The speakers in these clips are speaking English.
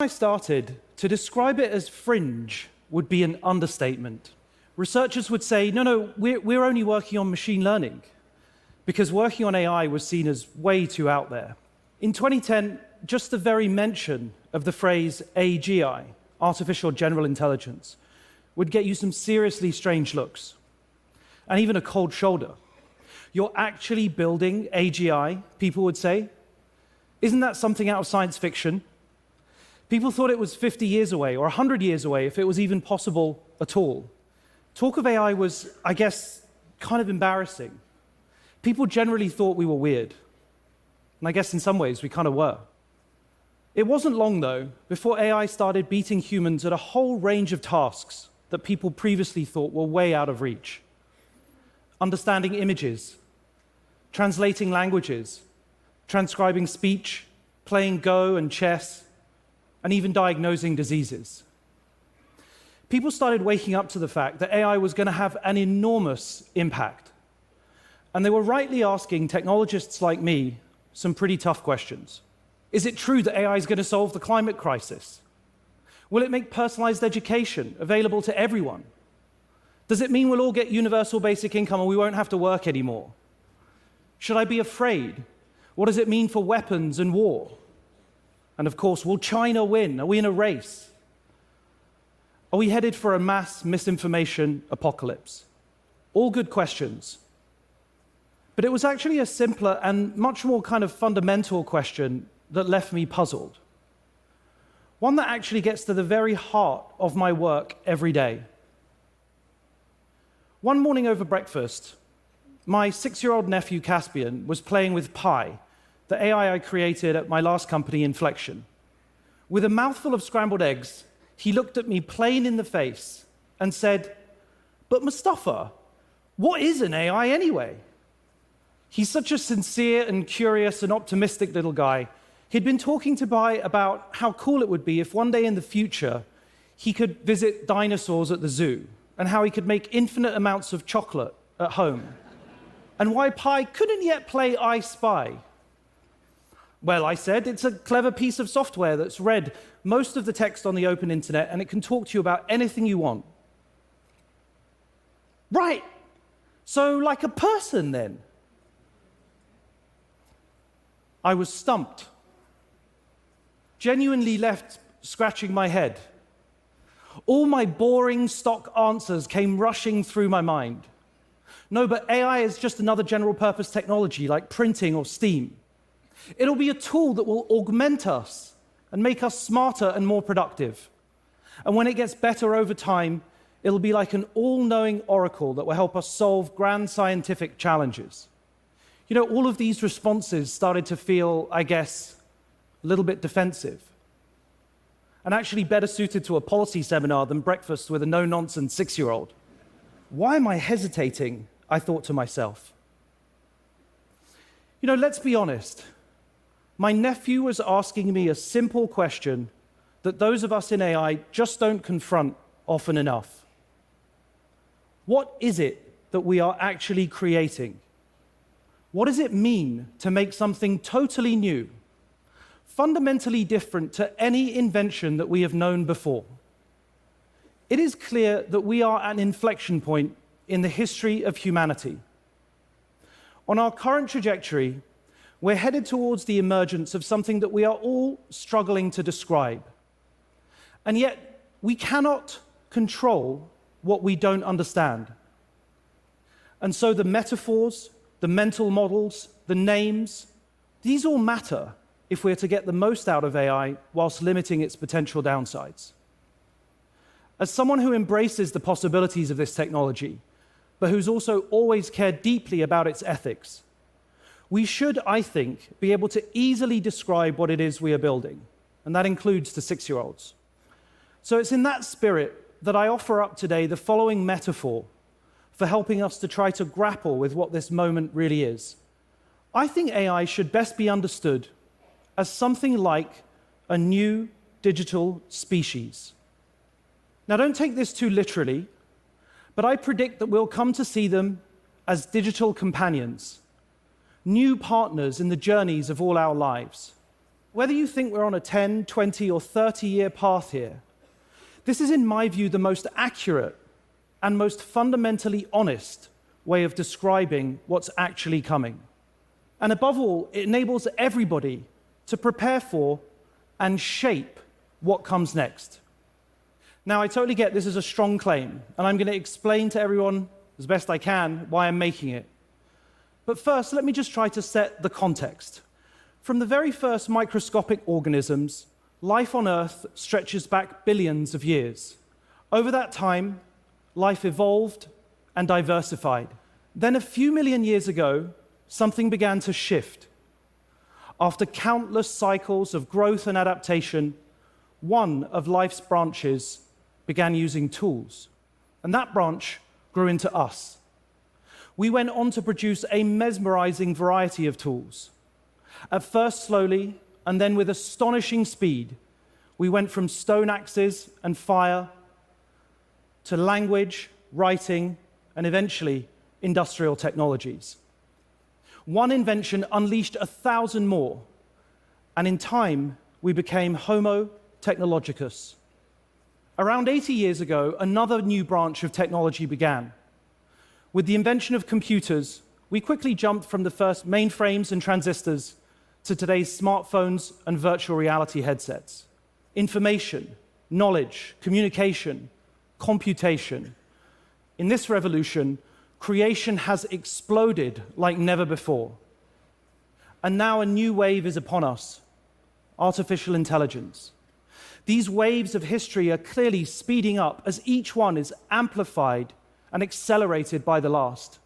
I started, to describe it as fringe would be an understatement. Researchers would say, no, we're only working on machine learning, because working on AI was seen as way too out there. In 2010, just the very mention of the phrase AGI, artificial general intelligence, would get you some seriously strange looks, and even a cold shoulder. You're actually building AGI, people would say? Isn't that something out of science fiction? People thought it was 50 years away, or 100 years away, if it was even possible at all. Talk of AI was, I guess, kind of embarrassing. People generally thought we were weird. And I guess in some ways we kind of were. It wasn't long, though, before AI started beating humans at a whole range of tasks that people previously thought were way out of reach. Understanding images, translating languages, transcribing speech, playing Go and chess, and even diagnosing diseases. People started waking up to the fact that AI was going to have an enormous impact. And they were rightly asking technologists like me some pretty tough questions. Is it true that AI is going to solve the climate crisis? Will it make personalized education available to everyone? Does it mean we'll all get universal basic income and we won't have to work anymore? Should I be afraid? What does it mean for weapons and war? And of course, will China win? Are we in a race? Are we headed for a mass misinformation apocalypse? All good questions. But it was actually a simpler and much more kind of fundamental question that left me puzzled. One that actually gets to the very heart of my work every day. One morning over breakfast, my 6-year-old nephew Caspian was playing with Pi, the AI I created at my last company, Inflection. With a mouthful of scrambled eggs, he looked at me plain in the face and said, "But Mustafa, what is an AI anyway?" He's such a sincere and curious and optimistic little guy. He'd been talking to Pi about how cool it would be if one day in the future he could visit dinosaurs at the zoo, and how he could make infinite amounts of chocolate at home, and why Pi couldn't yet play I Spy. Well, I said, it's a clever piece of software that's read most of the text on the open internet, and it can talk to you about anything you want. Right, so like a person then? I was stumped, genuinely left scratching my head. All my boring stock answers came rushing through my mind. No, but AI is just another general purpose technology like printing or Steam. It'll be a tool that will augment us and make us smarter and more productive. And when it gets better over time, it'll be like an all-knowing oracle that will help us solve grand scientific challenges. You know, all of these responses started to feel, I guess, a little bit defensive, and actually better suited to a policy seminar than breakfast with a no-nonsense 6-year-old. Why am I hesitating? I thought to myself. You know, let's be honest. My nephew was asking me a simple question that those of us in AI just don't confront often enough. What is it that we are actually creating? What does it mean to make something totally new, fundamentally different to any invention that we have known before? It is clear that we are at an inflection point in the history of humanity. On our current trajectory, we're headed towards the emergence of something that we are all struggling to describe. And yet, we cannot control what we don't understand. And so the metaphors, the mental models, the names, these all matter if we're to get the most out of AI whilst limiting its potential downsides. As someone who embraces the possibilities of this technology, but who's also always cared deeply about its ethics, we should, I think, be able to easily describe what it is we are building, and that includes the 6-year-olds. So it's in that spirit that I offer up today the following metaphor for helping us to try to grapple with what this moment really is. I think AI should best be understood as something like a new digital species. Now, don't take this too literally, but I predict that we'll come to see them as digital companions, new partners in the journeys of all our lives. Whether you think we're on a 10, 20, or 30-year path here, this is, in my view, the most accurate and most fundamentally honest way of describing what's actually coming. And above all, it enables everybody to prepare for and shape what comes next. Now, I totally get this is a strong claim, and I'm going to explain to everyone as best I can why I'm making it. But first, let me just try to set the context. From the very first microscopic organisms, life on Earth stretches back billions of years. Over that time, life evolved and diversified. Then a few million years ago, something began to shift. After countless cycles of growth and adaptation, one of life's branches began using tools, and that branch grew into us. We went on to produce a mesmerizing variety of tools. At first slowly, and then with astonishing speed, we went from stone axes and fire to language, writing, and eventually industrial technologies. One invention unleashed 1,000 more, and in time, we became Homo technologicus. Around 80 years ago, another new branch of technology began. With the invention of computers, we quickly jumped from the first mainframes and transistors to today's smartphones and virtual reality headsets. Information, knowledge, communication, computation. In this revolution, creation has exploded like never before. And now a new wave is upon us: artificial intelligence. These waves of history are clearly speeding up as each one is amplified and accelerated by the last.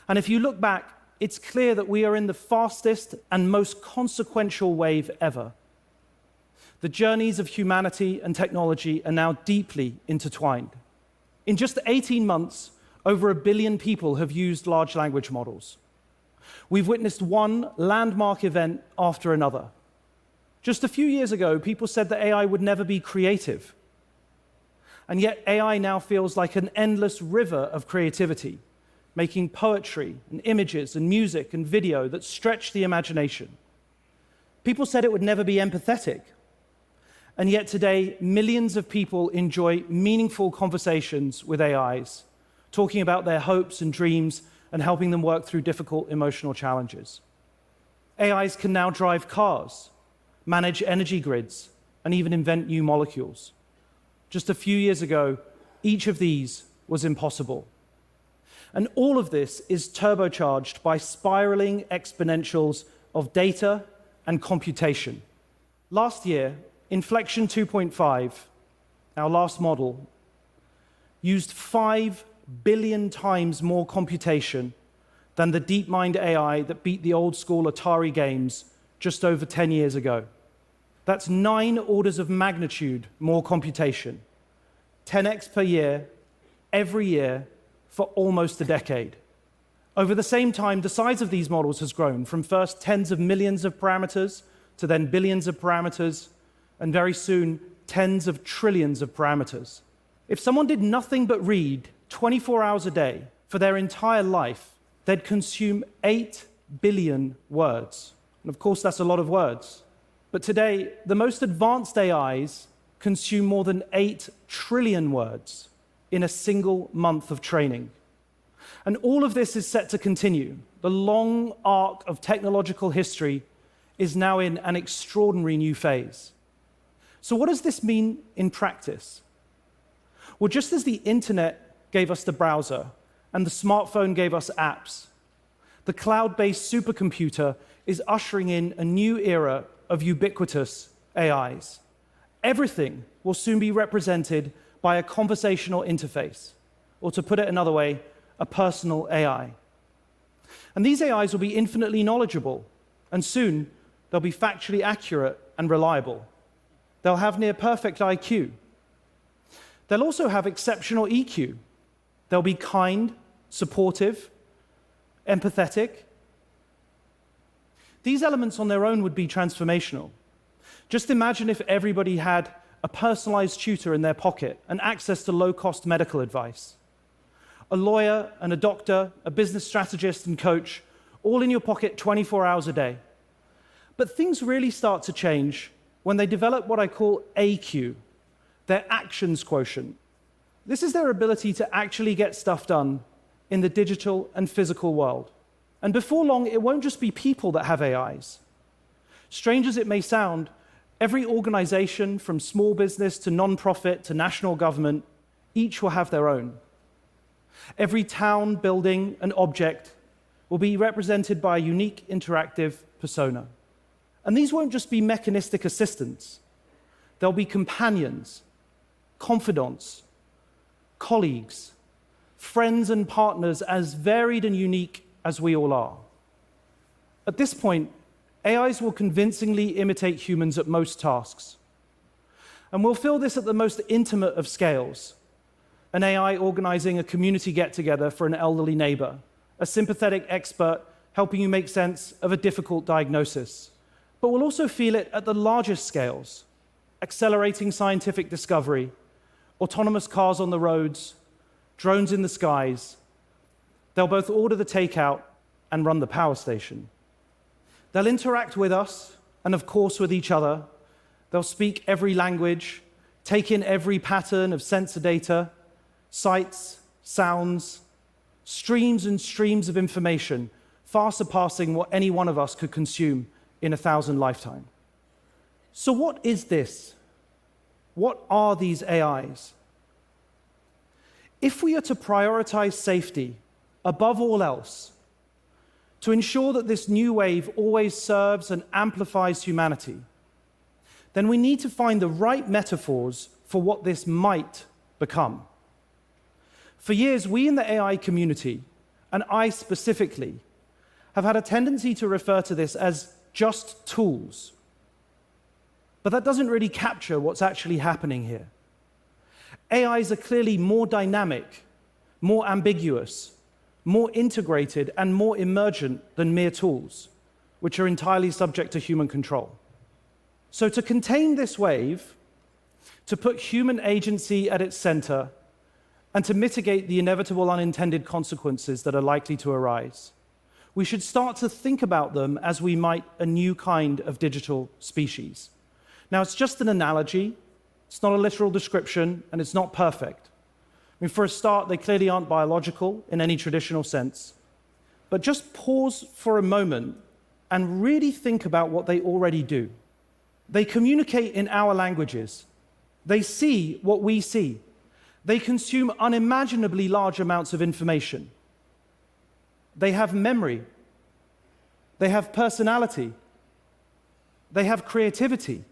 And if you look back, it's clear that we are in the fastest and most consequential wave ever. The journeys of humanity and technology are now deeply intertwined. In just 18 months, over 1 billion people have used large language models. We've witnessed one landmark event after another. Just a few years ago, people said that AI would never be creative. And yet AI now feels like an endless river of creativity, making poetry and images and music and video that stretch the imagination. People said it would never be empathetic. And yet today, millions of people enjoy meaningful conversations with AIs, talking about their hopes and dreams and helping them work through difficult emotional challenges. AIs can now drive cars, manage energy grids, and even invent new molecules. Just a few years ago, each of these was impossible. And all of this is turbocharged by spiraling exponentials of data and computation. Last year, Inflection 2.5, our last model, used 5 billion times more computation than the DeepMind AI that beat the old school Atari games just over 10 years ago. That's 9 orders of magnitude more computation, 10x per year, every year, for almost a decade. Over the same time, the size of these models has grown from first tens of millions of parameters to then billions of parameters, and very soon, tens of trillions of parameters. If someone did nothing but read 24 hours a day for their entire life, they'd consume 8 billion words. And of course, that's a lot of words. But today, the most advanced AIs consume more than 8 trillion words in a single month of training. And all of this is set to continue. The long arc of technological history is now in an extraordinary new phase. So what does this mean in practice? Well, just as the internet gave us the browser and the smartphone gave us apps, the cloud-based supercomputer is ushering in a new era of ubiquitous AIs. Everything will soon be represented by a conversational interface, or to put it another way, a personal AI. And these AIs will be infinitely knowledgeable, and soon they'll be factually accurate and reliable. They'll have near perfect IQ. They'll also have exceptional EQ. They'll be kind, supportive, empathetic. These elements on their own would be transformational. Just imagine if everybody had a personalized tutor in their pocket and access to low-cost medical advice. A lawyer and a doctor, a business strategist and coach, all in your pocket 24 hours a day. But things really start to change when they develop what I call AQ, their actions quotient. This is their ability to actually get stuff done in the digital and physical world. And before long, it won't just be people that have AIs. Strange as it may sound, every organization, from small business to non-profit to national government, each will have their own. Every town, building, and object will be represented by a unique interactive persona. And these won't just be mechanistic assistants. They'll be companions, confidants, colleagues, friends and partners as varied and unique as we all are. At this point, AIs will convincingly imitate humans at most tasks. And we'll feel this at the most intimate of scales. An AI organizing a community get-together for an elderly neighbor, a sympathetic expert helping you make sense of a difficult diagnosis. But we'll also feel it at the largest scales, accelerating scientific discovery, autonomous cars on the roads, drones in the skies. They'll both order the takeout and run the power station. They'll interact with us, and of course with each other. They'll speak every language, take in every pattern of sensor data, sights, sounds, streams and streams of information, far surpassing what any one of us could consume in 1,000 lifetimes. So what is this? What are these AIs? If we are to prioritize safety above all else, to ensure that this new wave always serves and amplifies humanity, then we need to find the right metaphors for what this might become. For years, we in the AI community, and I specifically, have had a tendency to refer to this as just tools. But that doesn't really capture what's actually happening here. AIs are clearly more dynamic, more ambiguous, more integrated, and more emergent than mere tools, which are entirely subject to human control. So to contain this wave, to put human agency at its center, and to mitigate the inevitable unintended consequences that are likely to arise, we should start to think about them as we might a new kind of digital species. Now, it's just an analogy. It's not a literal description, and it's not perfect. I mean, for a start, they clearly aren't biological in any traditional sense. But just pause for a moment and really think about what they already do. They communicate in our languages. They see what we see. They consume unimaginably large amounts of information. They have memory. They have personality. They have creativity.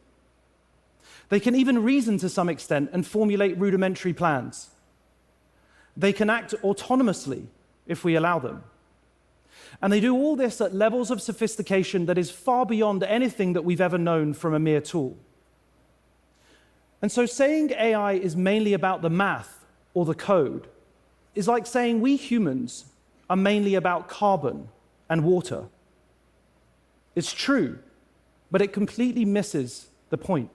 They can even reason to some extent and formulate rudimentary plans. They can act autonomously if we allow them. And they do all this at levels of sophistication that is far beyond anything that we've ever known from a mere tool. And so saying AI is mainly about the math or the code is like saying we humans are mainly about carbon and water. It's true, but it completely misses the point.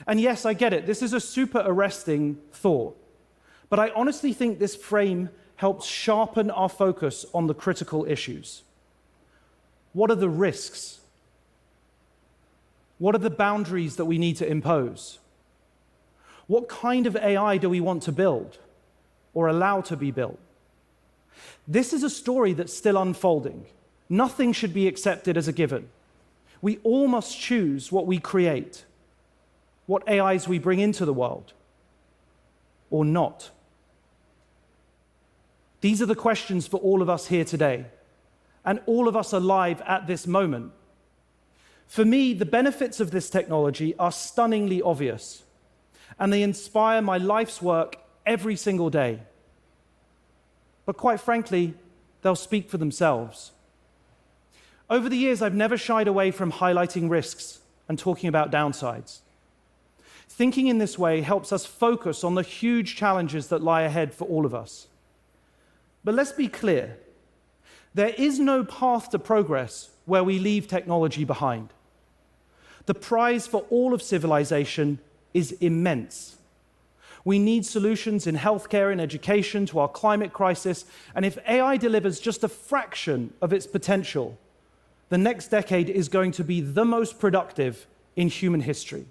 And yes, I get it. This is a super arresting thought. But I honestly think this frame helps sharpen our focus on the critical issues. What are the risks? What are the boundaries that we need to impose? What kind of AI do we want to build or allow to be built? This is a story that's still unfolding. Nothing should be accepted as a given. We all must choose what we create, what AIs we bring into the world, or not. These are the questions for all of us here today, and all of us alive at this moment. For me, the benefits of this technology are stunningly obvious, and they inspire my life's work every single day. But quite frankly, they'll speak for themselves. Over the years, I've never shied away from highlighting risks and talking about downsides. Thinking in this way helps us focus on the huge challenges that lie ahead for all of us. But let's be clear. There is no path to progress where we leave technology behind. The prize for all of civilization is immense. We need solutions in healthcare and education to our climate crisis, and if AI delivers just a fraction of its potential, the next decade is going to be the most productive in human history.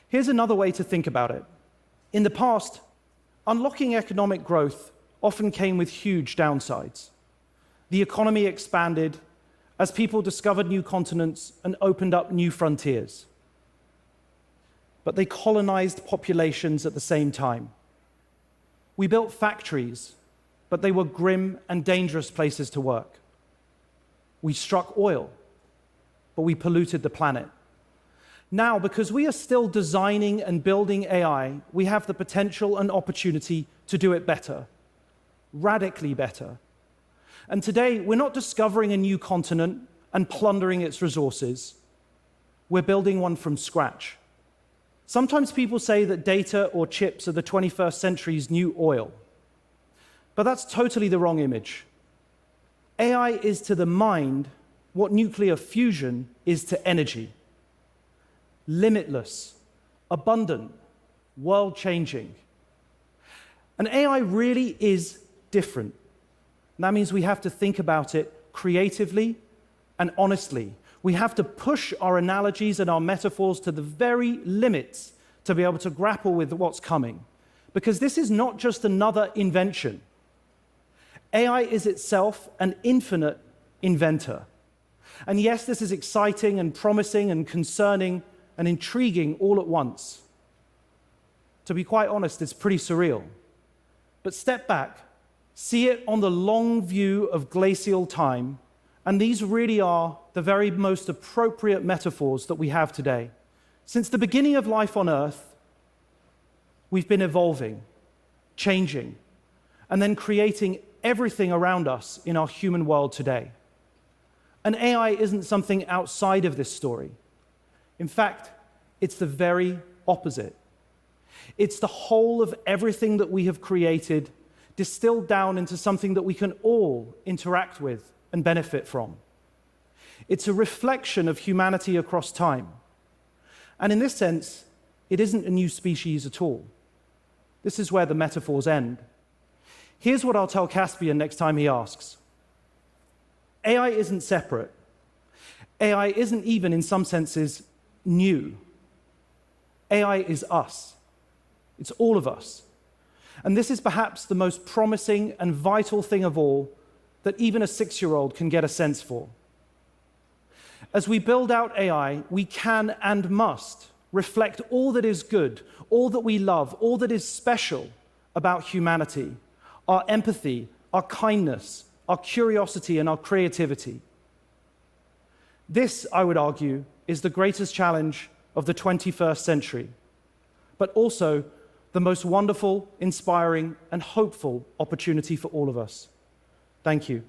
Here's another way to think about it. In the past, unlocking economic growth often came with huge downsides. The economy expanded as people discovered new continents and opened up new frontiers. But they colonized populations at the same time. We built factories, but they were grim and dangerous places to work. We struck oil, but we polluted the planet. Now, because we are still designing and building AI, we have the potential and opportunity to do it better, radically better. And today, we're not discovering a new continent and plundering its resources. We're building one from scratch. Sometimes people say that data or chips are the 21st century's new oil. But that's totally the wrong image. AI is to the mind what nuclear fusion is to energy. Limitless, abundant, world-changing. And AI really is different. And that means we have to think about it creatively and honestly. We have to push our analogies and our metaphors to the very limits to be able to grapple with what's coming. Because this is not just another invention. AI is itself an infinite inventor. And yes, this is exciting and promising and concerning and intriguing all at once. To be quite honest, it's pretty surreal. But step back, see it on the long view of glacial time, and these really are the very most appropriate metaphors that we have today. Since the beginning of life on Earth, we've been evolving, changing, and then creating everything around us in our human world today. And AI isn't something outside of this story. In fact, it's the very opposite. It's the whole of everything that we have created distilled down into something that we can all interact with and benefit from. It's a reflection of humanity across time. And in this sense, it isn't a new species at all. This is where the metaphors end. Here's what I'll tell Caspian next time he asks. AI isn't separate. AI isn't even, in some senses, new. AI is us. It's all of us. And this is perhaps the most promising and vital thing of all that even a 6-year-old can get a sense for. As we build out AI, we can and must reflect all that is good, all that we love, all that is special about humanity, our empathy, our kindness, our curiosity, and our creativity. This, I would argue, is the greatest challenge of the 21st century, but also the most wonderful, inspiring, and hopeful opportunity for all of us. Thank you.